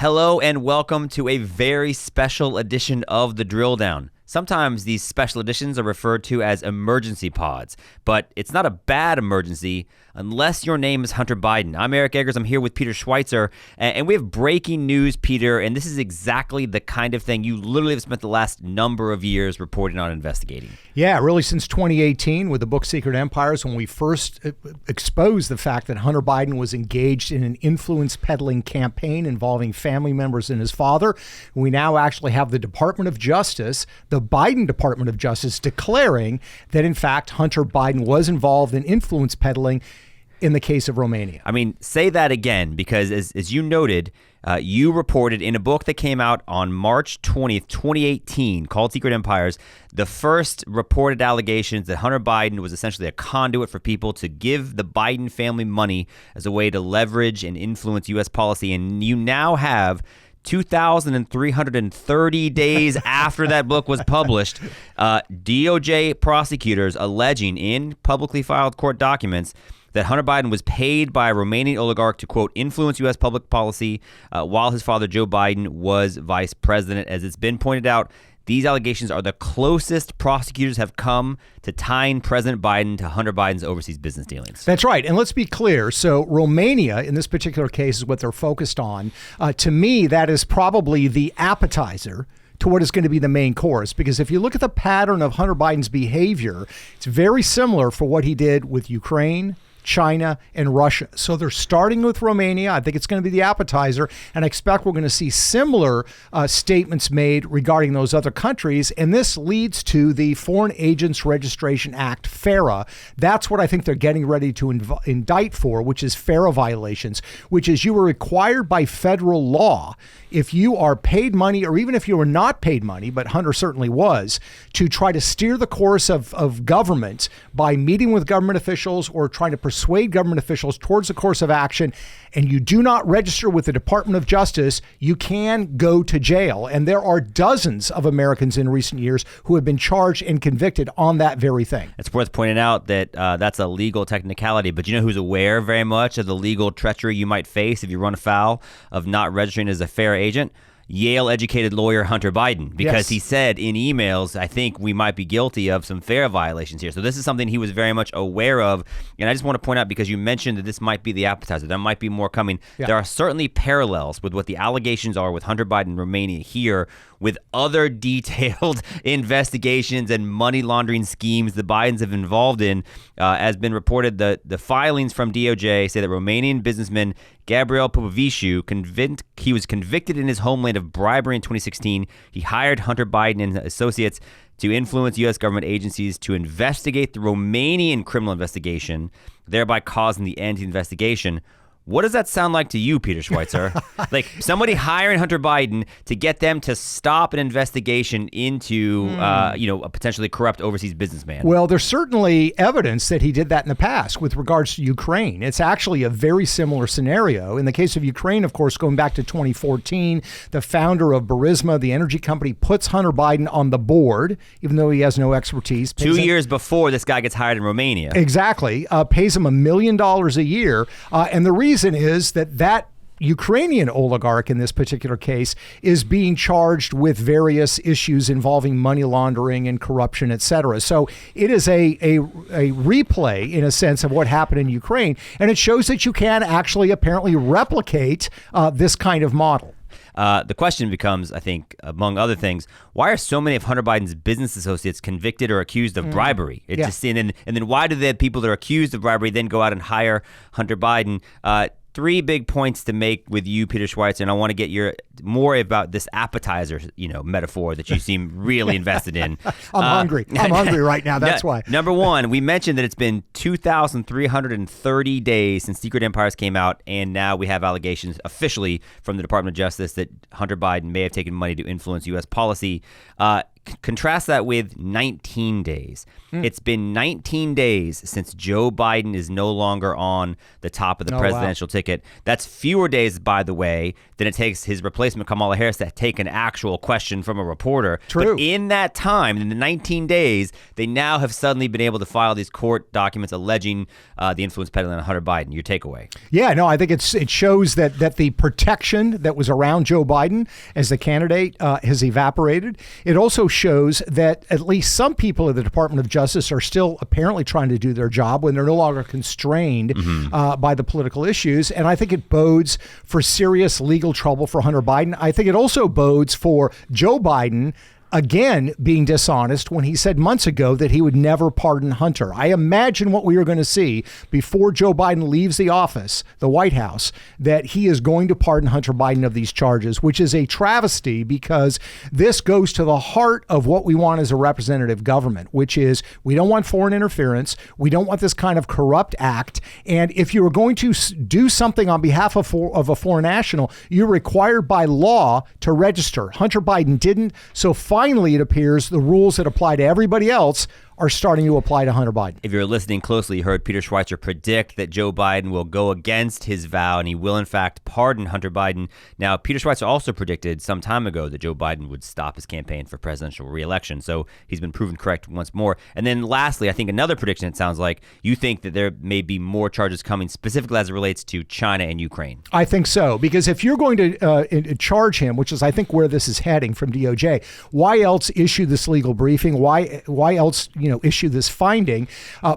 Hello and welcome to a very special edition of The Drill Down. Sometimes these special editions are referred to as emergency pods, but it's not a bad emergency unless your name is Hunter Biden. I'm Eric Eggers. I'm here with Peter Schweizer, and we have breaking news, Peter, and this is exactly the kind of thing you literally have spent the last number of years reporting on and investigating. Yeah, really since 2018 with the book Secret Empires, when we first exposed the fact that Hunter Biden was engaged in an influence peddling campaign involving family members and his father. We now actually have the Department of Justice, the Biden Department of Justice, declaring that, in fact, Hunter Biden was involved in influence peddling in the case of Romania. I mean, say that again, because as you noted, you reported in a book that came out on March 20th, 2018, called Secret Empires, the first reported allegations that Hunter Biden was essentially a conduit for people to give the Biden family money as a way to leverage and influence U.S. policy. And you now have 2,330 days after that book was published, DOJ prosecutors alleging in publicly filed court documents that Hunter Biden was paid by a Romanian oligarch to, quote, influence U.S. public policy while his father, Joe Biden, was vice president. As it's been pointed out, these allegations are the closest prosecutors have come to tying President Biden to Hunter Biden's overseas business dealings. That's right. And let's be clear. So Romania, in this particular case, is what they're focused on. To me, that is probably the appetizer to what is going to be the main course. Because if you look at the pattern of Hunter Biden's behavior, it's very similar for what he did with Ukraine, China, and Russia. So they're starting with Romania. I think it's going to be the appetizer, and I expect we're going to see similar statements made regarding those other countries, and this leads to the Foreign Agents Registration Act, FARA. That's what I think they're getting ready to indict for, which is FARA violations, which is you are required by federal law, if you are paid money, or even if you are not paid money, but Hunter certainly was, to try to steer the course of government by meeting with government officials or trying to persuade government officials towards the course of action, and you do not register with the Department of Justice, you can go to jail. And there are dozens of Americans in recent years who have been charged and convicted on that very thing. It's worth pointing out that that's a legal technicality, but you know who's aware very much of the legal treachery you might face if you run afoul of not registering as a FARA agent? Yale-educated lawyer Hunter Biden, because He said in emails, I think we might be guilty of some FARA violations here. So this is something he was very much aware of. And I just want to point out, because you mentioned that this might be the appetizer, there might be more coming. Yeah. There are certainly parallels with what the allegations are with Hunter Biden in Romania here, with other detailed investigations and money laundering schemes the Bidens have involved in. As been reported, the filings from DOJ say that Romanian businessman Gabriel Popoviciu, he was convicted in his homeland of bribery in 2016. He hired Hunter Biden and associates to influence U.S. government agencies to investigate the Romanian criminal investigation, thereby causing the end to the investigation. What does that sound like to you, Peter Schweizer? Like somebody hiring Hunter Biden to get them to stop an investigation into, a potentially corrupt overseas businessman. Well, there's certainly evidence that he did that in the past with regards to Ukraine. It's actually a very similar scenario. In the case of Ukraine, of course, going back to 2014, the founder of Burisma, the energy company, puts Hunter Biden on the board, even though he has no expertise. 2 years before this guy gets hired in Romania. Exactly. Pays him $1 million a year. And the reason is that Ukrainian oligarch in this particular case is being charged with various issues involving money laundering and corruption, et cetera. So it is a replay, in a sense, of what happened in Ukraine. And it shows that you can actually apparently replicate this kind of model. The question becomes, I think, among other things, why are so many of Hunter Biden's business associates convicted or accused of bribery? And then why do the people that are accused of bribery then go out and hire Hunter Biden? Three big points to make with you, Peter Schweizer, and I want to get more about this appetizer, metaphor that you seem really invested in. I'm hungry. I'm hungry right now. That's why. Number one, we mentioned that it's been 2,330 days since Secret Empires came out, and now we have allegations officially from the Department of Justice that Hunter Biden may have taken money to influence U.S. policy. Contrast that with 19 days. It's been 19 days since Joe Biden is no longer on the top of the presidential ticket. That's fewer days, by the way, than it takes his replacement Kamala Harris to take an actual question from a reporter. True. But in that time, in the 19 days, they now have suddenly been able to file these court documents alleging the influence peddling on Hunter Biden. Your takeaway? Yeah, no, I think it shows that the protection that was around Joe Biden as the candidate has evaporated. It also shows that at least some people at the Department of Justice are still apparently trying to do their job when they're no longer constrained by the political issues. And I think it bodes for serious legal trouble for Hunter Biden. I think it also bodes for Joe Biden again being dishonest when he said months ago that he would never pardon Hunter. I imagine what we are going to see before Joe Biden leaves the office, the White House, that he is going to pardon Hunter Biden of these charges, which is a travesty because this goes to the heart of what we want as a representative government, which is we don't want foreign interference. We don't want this kind of corrupt act. And if you are going to do something on behalf of a foreign national, you're required by law to register. Hunter Biden didn't. So finally, it appears the rules that apply to everybody else are starting to apply to Hunter Biden. If you're listening closely, you heard Peter Schweizer predict that Joe Biden will go against his vow and he will, in fact, pardon Hunter Biden. Now, Peter Schweizer also predicted some time ago that Joe Biden would stop his campaign for presidential re-election. So he's been proven correct once more. And then lastly, I think another prediction, it sounds like, you think that there may be more charges coming specifically as it relates to China and Ukraine. I think so, because if you're going to charge him, which is I think where this is heading from DOJ, why else issue this legal briefing? Why else issue this finding?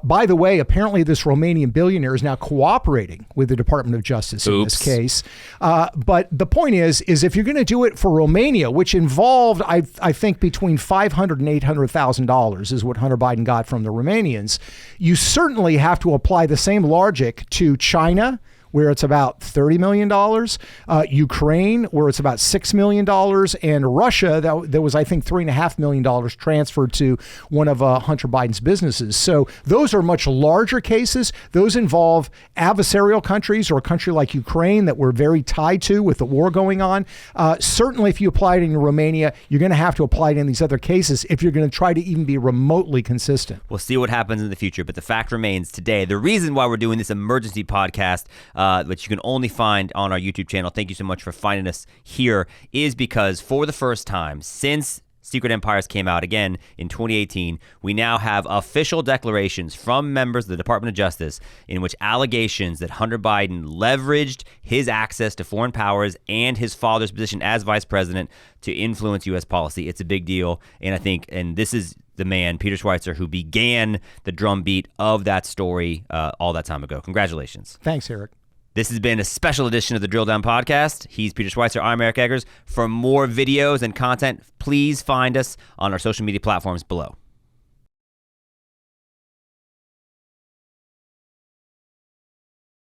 By the way, apparently this Romanian billionaire is now cooperating with the Department of Justice in this case. But the point is if you're going to do it for Romania, which involved, I think, between $500,000 and $800,000 is what Hunter Biden got from the Romanians, you certainly have to apply the same logic to China, where it's about $30 million, Ukraine, where it's about $6 million, and Russia, that was, I think, $3.5 million transferred to one of Hunter Biden's businesses. So those are much larger cases. Those involve adversarial countries or a country like Ukraine that we're very tied to with the war going on. Certainly, if you apply it in Romania, you're going to have to apply it in these other cases if you're going to try to even be remotely consistent. We'll see what happens in the future, but the fact remains today, the reason why we're doing this emergency podcast, which you can only find on our YouTube channel, thank you so much for finding us here, is because for the first time since Secret Empires came out again in 2018, we now have official declarations from members of the Department of Justice in which allegations that Hunter Biden leveraged his access to foreign powers and his father's position as vice president to influence U.S. policy. It's a big deal. And I think, and this is the man, Peter Schweizer, who began the drumbeat of that story all that time ago. Congratulations. Thanks, Eric. This has been a special edition of the Drill Down Podcast. He's Peter Schweizer. I'm Eric Eggers. For more videos and content, please find us on our social media platforms below.